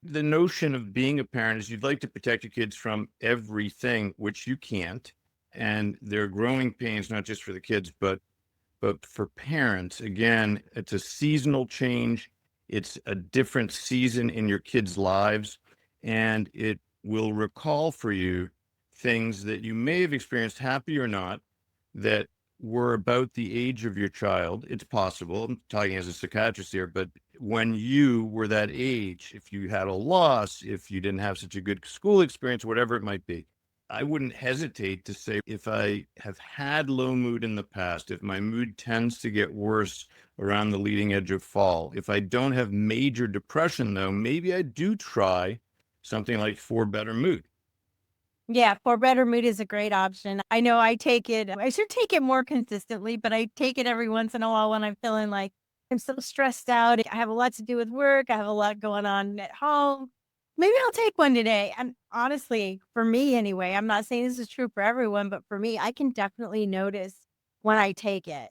The notion of being a parent is you'd like to protect your kids from everything, which you can't. And there are growing pains, not just for the kids, but for parents. Again, it's a seasonal change. It's a different season in your kids' lives, and it will recall for you things that you may have experienced, happy or not, that were about the age of your child. It's possible. I'm talking as a psychiatrist here, but when you were that age, if you had a loss, if you didn't have such a good school experience, whatever it might be, I wouldn't hesitate to say if I have had low mood in the past, if my mood tends to get worse around the leading edge of fall, if I don't have major depression, though, maybe I do try something like For Better Mood. Yeah, for better mood is a great option. I know I should take it more consistently, but I take it every once in a while when I'm feeling like I'm so stressed out. I have a lot to do with work. I have a lot going on at home. Maybe I'll take one today. And honestly, for me anyway, I'm not saying this is true for everyone, but for me, I can definitely notice when I take it.